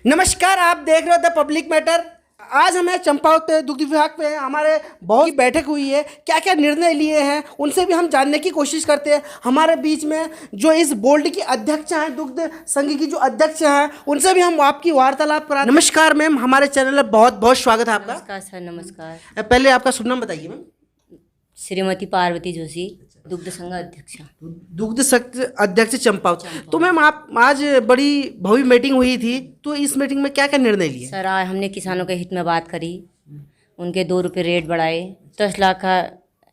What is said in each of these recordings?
नमस्कार, आप देख रहे हो द पब्लिक मैटर। आज हमें चंपावत दुग्ध विभाग पे हमारे बहुत की बैठक हुई है। क्या क्या निर्णय लिए हैं उनसे भी हम जानने की कोशिश करते हैं। हमारे बीच में जो इस बोर्ड की अध्यक्ष हैं, दुग्ध संघ की जो अध्यक्ष हैं, उनसे भी हम आपकी वार्तालाप करा। नमस्कार मैम, हमारे चैनल में बहुत बहुत स्वागत है आपका। नमस्कार सर। नमस्कार। पहले आपका शुभ नाम बताइए मैम। श्रीमती पार्वती जोशी, दुग्ध संघ अध्यक्ष। दुग्ध संघ अध्यक्ष चंपावत। तो मैम, आप आज बड़ी भव्य मीटिंग हुई थी, तो इस मीटिंग में क्या क्या निर्णय लिए? सर, आज हमने किसानों के हित में बात करी, उनके 2 रुपये रेट बढ़ाए, 10 लाख का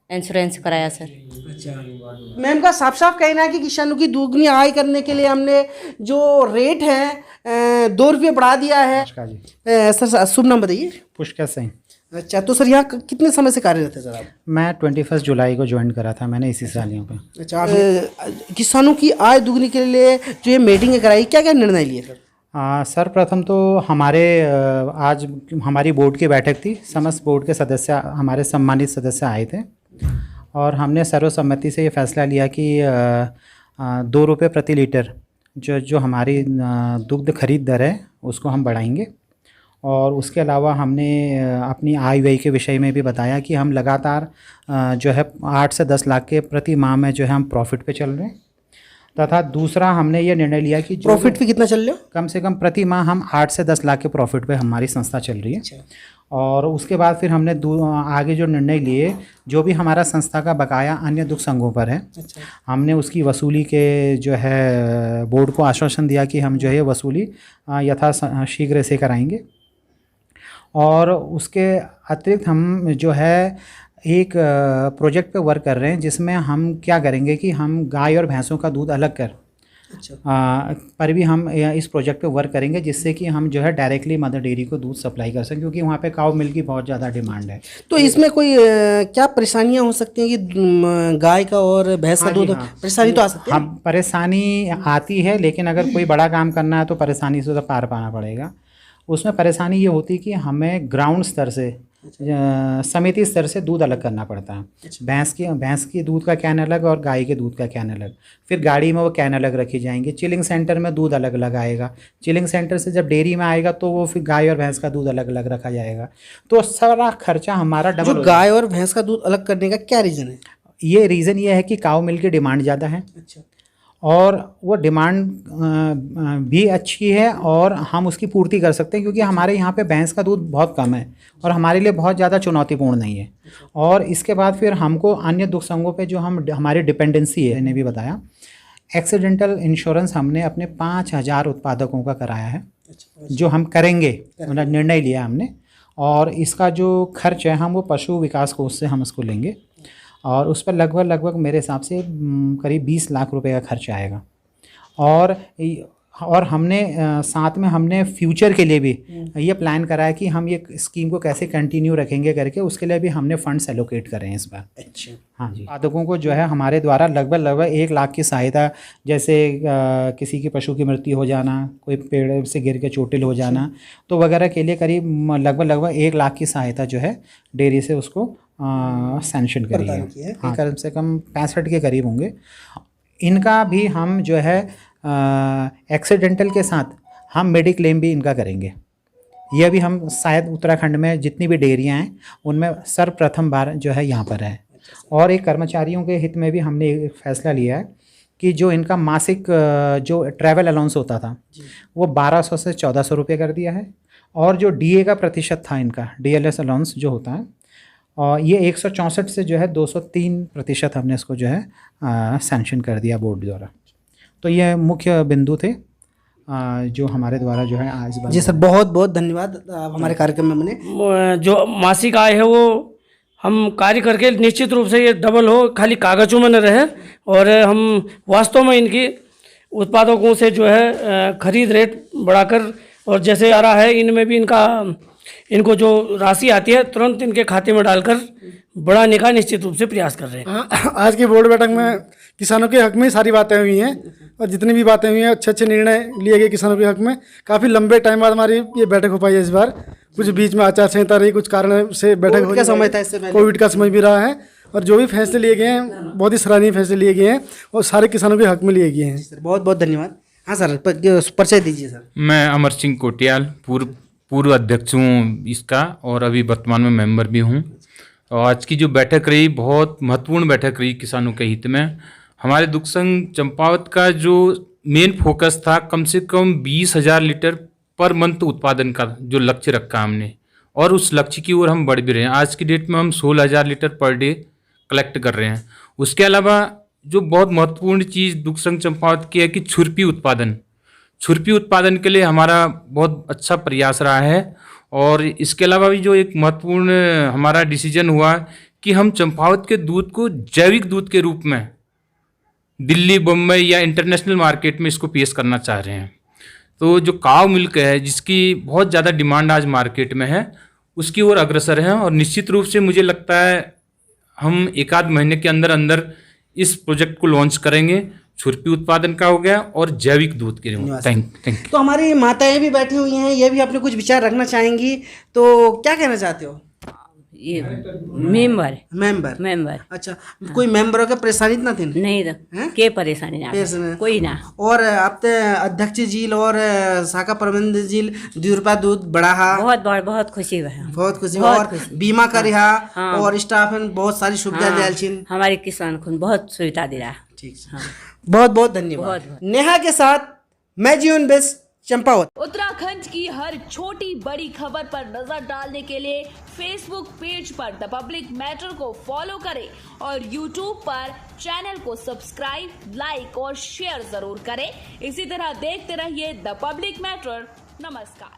इंश्योरेंस कराया सर। अच्छा मैम का साफ साफ कहना है कि किसानों की दुगनी आय करने के लिए हमने जो रेट है 2 रुपये बढ़ा दिया है। सर शुभ नाम बताइए। पुष्कर सिंह। अच्छा, तो सर यहाँ कितने समय से कार्यरत है सर आप? मैं 21 जुलाई को ज्वाइन करा था मैंने इसी साल यहाँ पे। अच्छा, आप किसानों की आय दुगनी के लिए जो ये मीटिंग कराई, क्या क्या निर्णय लिए सर? सर प्रथम तो हमारे आज हमारी बोर्ड की बैठक थी। समस्त बोर्ड के सदस्य, हमारे सम्मानित सदस्य आए थे और हमने सर्वसम्मति से ये फैसला लिया कि 2 रुपये प्रति लीटर जो हमारी दुग्ध खरीद दर है उसको हम बढ़ाएंगे। और उसके अलावा हमने अपनी आय व्यय के विषय में भी बताया कि हम लगातार जो है 8 से 10 लाख के प्रति माह में जो है हम प्रॉफिट पे चल रहे हैं। तथा दूसरा हमने ये निर्णय लिया कि प्रॉफिट पे कितना चल रहे हो? कम से कम प्रति माह हम 8 से 10 लाख के प्रॉफिट पे हमारी संस्था चल रही है। अच्छा। और उसके बाद फिर हमने आगे जो निर्णय लिए, जो भी हमारा संस्था का बकाया अन्य दुग्ध संघों पर है, अच्छा, हमने उसकी वसूली के जो है बोर्ड को आश्वासन दिया कि हम जो है वसूली यथा शीघ्र से कराएंगे। और उसके अतिरिक्त हम जो है एक प्रोजेक्ट पे वर्क कर रहे हैं, जिसमें हम क्या करेंगे कि हम गाय और भैंसों का दूध अलग कर अच्छा, पर भी हम इस प्रोजेक्ट पे वर्क करेंगे, जिससे कि हम जो है डायरेक्टली मदर डेयरी को दूध सप्लाई कर सकें, क्योंकि वहाँ पे काउ मिल्क की बहुत ज़्यादा डिमांड है। तो इसमें कोई क्या परेशानियां हो सकती हैं कि गाय का और भैंस का दूध? परेशानी तो आ सकती है। हाँ, परेशानी आती है, लेकिन अगर कोई बड़ा काम करना है तो परेशानी से तो पार पाना पड़ेगा। उसमें परेशानी ये होती है कि हमें ग्राउंड स्तर से समिति स्तर से दूध अलग करना पड़ता है। भैंस की दूध का कैन अलग और गाय के दूध का कैन अलग, फिर गाड़ी में वो कैन अलग रखी जाएंगे। चिलिंग सेंटर में दूध अलग अलग आएगा, चिलिंग सेंटर से जब डेयरी में आएगा तो वो फिर गाय और भैंस का दूध अलग अलग रखा जाएगा। तो सारा खर्चा हमारा डबल। जो गाय और भैंस का दूध अलग करने का क्या रीज़न है? ये रीज़न ये है कि काउ मिल्क की डिमांड ज़्यादा है। अच्छा, और वो डिमांड भी अच्छी है और हम उसकी पूर्ति कर सकते हैं, क्योंकि हमारे यहाँ पे भैंस का दूध बहुत कम है और हमारे लिए बहुत ज़्यादा चुनौतीपूर्ण नहीं है। और इसके बाद फिर हमको अन्य दुग्ध संघों पे जो हमारी डिपेंडेंसी है, मैंने भी बताया, एक्सीडेंटल इंश्योरेंस हमने अपने 5000 उत्पादकों का कराया है, जो हम करेंगे, मतलब निर्णय लिया हमने। और इसका जो खर्च है हम वो पशु विकास कोष से हम इसको लेंगे और उस पर लगभग मेरे हिसाब से करीब 20 लाख रुपए का खर्च आएगा। और हमने साथ में हमने फ्यूचर के लिए भी ये प्लान करा है कि हम ये स्कीम को कैसे कंटिन्यू रखेंगे करके, उसके लिए भी हमने फंड्स एलोकेट करें इस बार। अच्छा, हाँ जी। उत्पादकों को जो है हमारे द्वारा लगभग 1 लाख की सहायता, जैसे किसी की पशु की मृत्यु हो जाना, कोई पेड़ से गिर के चोटिल हो जाना, तो वगैरह के लिए करीब लगभग 1 लाख की सहायता जो है डेयरी से उसको सैंक्शन करी है। हाँ, कम से कम 65 के करीब होंगे। इनका भी हम जो है एक्सीडेंटल के साथ हम मेडिक्लेम भी इनका करेंगे। ये अभी हम शायद उत्तराखंड में जितनी भी डेयरियाँ हैं उनमें सर्वप्रथम बार जो है यहाँ पर है। और एक कर्मचारियों के हित में भी हमने एक फैसला लिया है कि जो इनका मासिक जो ट्रैवल अलाउंस होता था वो 1200 से 1400 रुपये कर दिया है। और जो डीए का प्रतिशत था इनका, डीएलएस अलाउंस जो होता है, और ये 164 से जो है 203% हमने इसको जो है सैंक्शन कर दिया बोर्ड द्वारा। तो ये मुख्य बिंदु थे जो हमारे द्वारा जो है आज। जी सर, बहुत बहुत धन्यवाद। आप हमारे कार्यक्रम में हमने जो मासिक आय है वो हम कार्य करके निश्चित रूप से ये डबल हो, खाली कागजों में न रहे, और हम वास्तव में इनकी उत्पादकों से जो है खरीद रेट बढ़ाकर, और जैसे आ रहा है इनमें भी इनको जो राशि आती है तुरंत इनके खाते में डालकर बढ़ाने का निश्चित रूप से प्रयास कर रहे हैं। आज की बोर्ड बैठक में किसानों के हक में सारी बातें हुई हैं, और जितनी भी बातें हुई हैं अच्छे निर्णय लिए गए किसानों के हक में। काफ़ी लंबे टाइम बाद हमारी ये बैठक हो पाई है इस बार। कुछ बीच में आचार संहिता रही, कुछ कारण से बैठक कोविड का समय था, इससे पहले कोविड का समय भी रहा है, और जो भी फैसले लिए गए हैं बहुत ही सराहनीय फैसले लिए गए हैं और सारे किसानों के हक में लिए गए हैं। बहुत बहुत धन्यवाद। हाँ सर, परिचय दीजिए सर। मैं अमर सिंह कोटियाल पूर्व अध्यक्ष हूँ इसका, और अभी वर्तमान में मेंबर भी हूँ। और आज की जो बैठक रही, बहुत महत्वपूर्ण बैठक रही किसानों के हित में। हमारे दुग्ध संघ चंपावत का जो मेन फोकस था, कम से कम 20,000 लीटर पर मंथ उत्पादन का जो लक्ष्य रखा हमने, और उस लक्ष्य की ओर हम बढ़ भी रहे हैं। आज की डेट में हम 16,000 लीटर पर डे कलेक्ट कर रहे हैं। उसके अलावा जो बहुत महत्वपूर्ण चीज़ दुग्ध संघ चंपावत की है कि छुरपी उत्पादन के लिए हमारा बहुत अच्छा प्रयास रहा है। और इसके अलावा भी जो एक महत्वपूर्ण हमारा डिसीजन हुआ कि हम चंपावत के दूध को जैविक दूध के रूप में दिल्ली, बम्बई या इंटरनेशनल मार्केट में इसको पेश करना चाह रहे हैं। तो जो काव मिल्क है, जिसकी बहुत ज़्यादा डिमांड आज मार्केट में है, उसकी ओर अग्रसर हैं। और निश्चित रूप से मुझे लगता है हम 1-आध महीने के अंदर अंदर इस प्रोजेक्ट को लॉन्च करेंगे। छुरपी उत्पादन का हो गया और जैविक दूध के लिए। Thank you. तो हमारी माताएं भी बैठी हुई हैं, ये भी अपने कुछ विचार रखना चाहेंगी, तो क्या कहना चाहते हो? ये मेंबर अच्छा, कोई मेंबरों के परेशानी इतना थी नहीं हैं? के परेशानी ना परेशानी। कोई ना। और अब तो अध्यक्ष जी और शाखा प्रबंधक जी 2 रुपया दूध बढ़ा, बहुत खुशी है। बहुत खुशी। बहुत और खुशी। बीमा का रिहा, हाँ। और स्टाफ में बहुत सारी सुविधा दिया छिन। हमारे किसान को बहुत सुविधा दे रहा। ठीक है, बहुत बहुत धन्यवाद। नेहा के साथ मैं जीवन बेस, चंपावत। उत्तराखंड की हर छोटी बड़ी खबर पर नजर डालने के लिए फेसबुक पेज पर द पब्लिक मैटर को फॉलो करें और यूट्यूब पर चैनल को सब्सक्राइब, लाइक और शेयर जरूर करें। इसी तरह देखते रहिए द पब्लिक मैटर। नमस्कार।